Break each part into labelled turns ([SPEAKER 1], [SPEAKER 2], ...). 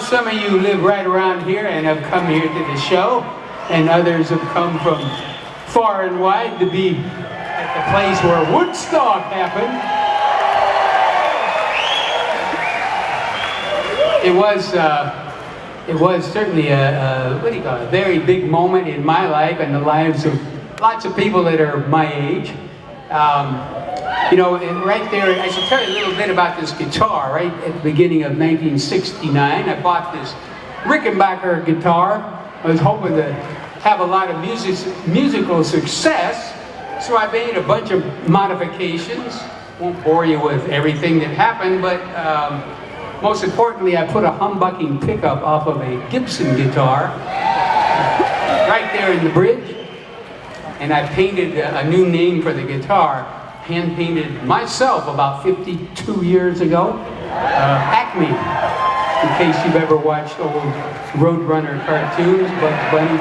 [SPEAKER 1] some of you live right around here and have come here to the show, and others have come from far and wide to be at the place where Woodstock happened. It was certainly a very big moment in my life and the lives of lots of people that are my age. You know, and right there, I should tell you a little bit about this guitar. Right at the beginning of 1969, I bought this Rickenbacker guitar. I was hoping to have a lot of musical success, so I made a bunch of modifications. Won't bore you with everything that happened, but most importantly, I put a humbucking pickup off of a Gibson guitar right there in the bridge, and I painted a new name for the guitar. Hand painted myself about 52 years ago. Acme, in case you've ever watched old Roadrunner cartoons, Bugs Bunny.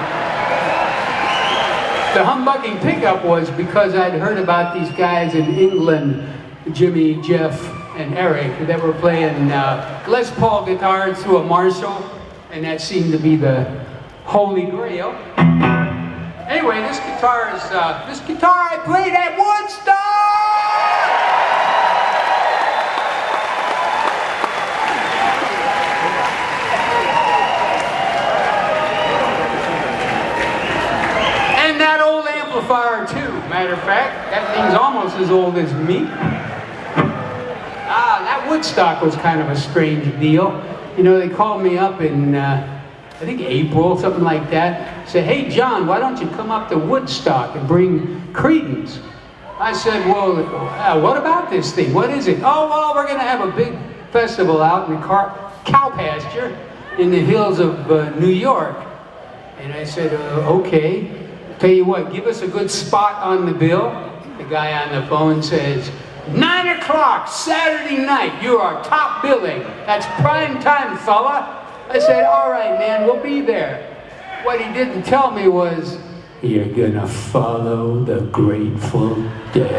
[SPEAKER 1] The humbucking pickup was because I'd heard about these guys in England, Jimmy, Jeff, and Eric, that were playing Les Paul guitars through a Marshall, and that seemed to be the holy grail. Anyway, this guitar I played at Woodstock! And that old amplifier too, matter of fact. That thing's almost as old as me. That Woodstock was kind of a strange deal. You know, they called me up in, I think April, something like that. Said, hey John, why don't you come up to Woodstock and bring Creedence? I said, well, what about this thing? What is it? Oh, well, we're going to have a big festival out in the cow pasture in the hills of New York. And I said, okay. Tell you what, give us a good spot on the bill. The guy on the phone says, 9 o'clock Saturday night, you are top billing. That's prime time, fella. I said, all right, man, we'll be there. What he didn't tell me was, you're gonna follow the Grateful Dead.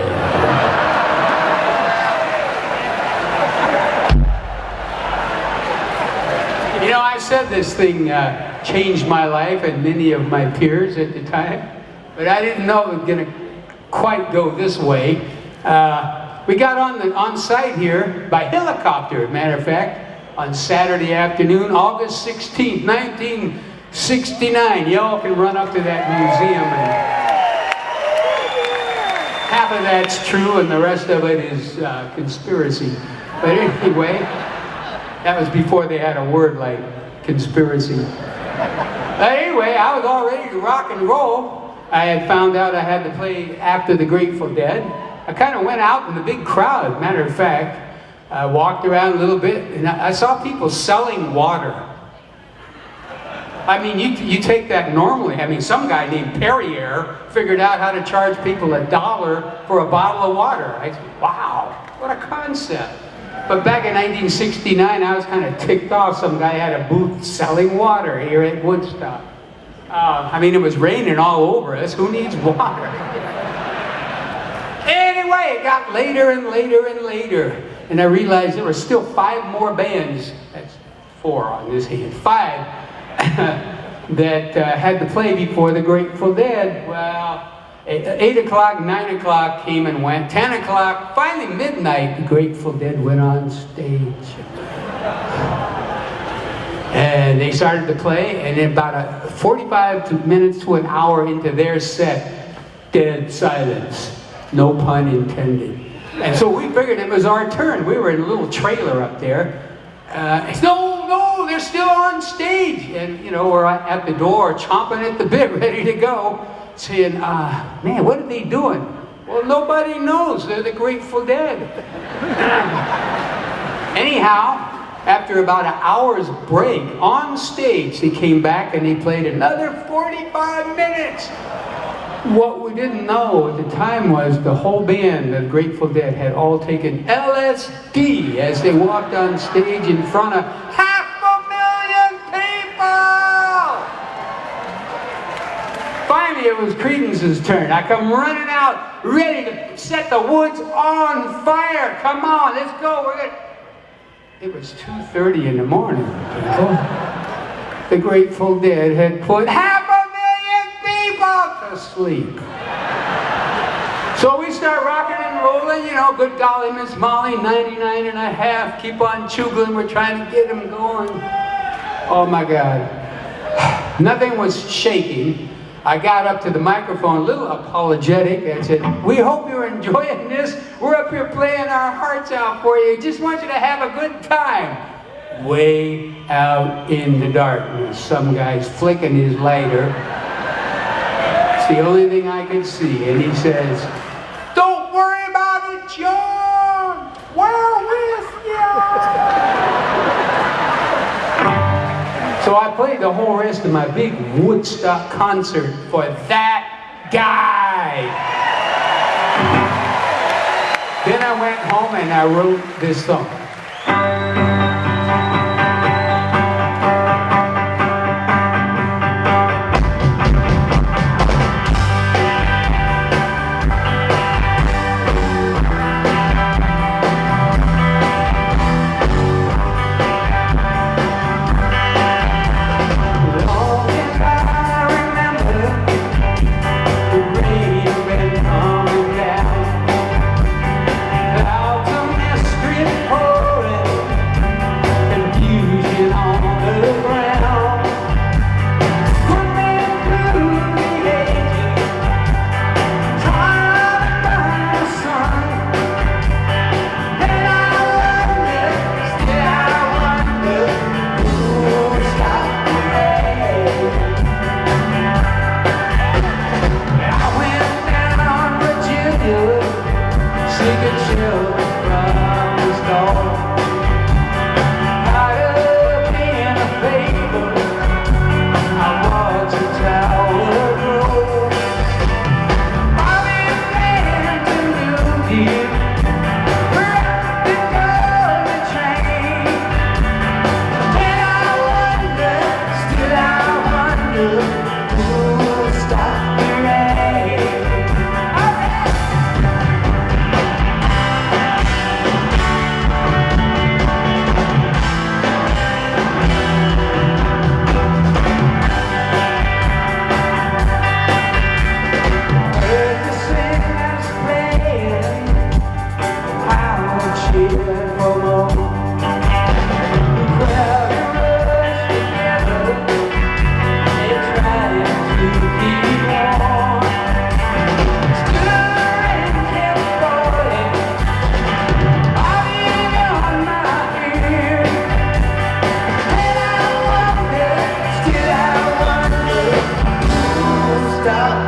[SPEAKER 1] You know, I said this thing changed my life and many of my peers at the time, but I didn't know it was gonna quite go this way. We got on site here by helicopter, matter of fact, on Saturday afternoon, August 16th, 1969. Y'all can run up to that museum, and half of that's true and the rest of it is conspiracy. But anyway, that was before they had a word like conspiracy. But anyway, I was all ready to rock and roll. I had found out I had to play after the Greatful Dead. I kind of went out in the big crowd, matter of fact. I walked around a little bit, and I saw people selling water. I mean, you take that normally. I mean, some guy named Perrier figured out how to charge people $1 for a bottle of water. I said, wow, what a concept. But back in 1969, I was kind of ticked off. Some guy had a booth selling water here at Woodstock. I mean, it was raining all over us. Who needs water? Anyway, it got later and later and later. And I realized there were still 5 more bands, that's 4 on this hand, 5, that had to play before the Grateful Dead. Well, 8 o'clock, 9 o'clock came and went. 10 o'clock, finally midnight, the Grateful Dead went on stage. And they started to play, and in about 45 minutes to an hour into their set, dead silence. No pun intended. And so we figured it was our turn. We were in a little trailer up there. No, they're still on stage. And, you know, we're at the door, chomping at the bit, ready to go, saying, man, what are they doing? Well, nobody knows. They're the Grateful Dead. Anyhow, after about an hour's break on stage, they came back and they played another 45 minutes. What we didn't know at the time was the whole band, the Grateful Dead, had all taken LSD as they walked on stage in front of 500,000 people! Finally, it was Creedence's turn. I come running out, ready to set the woods on fire. Come on, let's go. It was 2:30 in the morning. The Grateful Dead had put 500,000 people to sleep. So we start rocking and rolling, you know, good golly, Miss Molly, 99 and a half, keep on chugling, we're trying to get them going. Oh my God. Nothing was shaking. I got up to the microphone, a little apologetic, and said, we hope you're enjoying this. We're up here playing our hearts out for you. Just want you to have a good time. Way out in the darkness, some guy's flicking his lighter. It's the only thing I could see. And he says, don't worry about it, John. We're with you. So I played the whole rest of my big Woodstock concert for that guy. Then I went home and I wrote this song. Stop.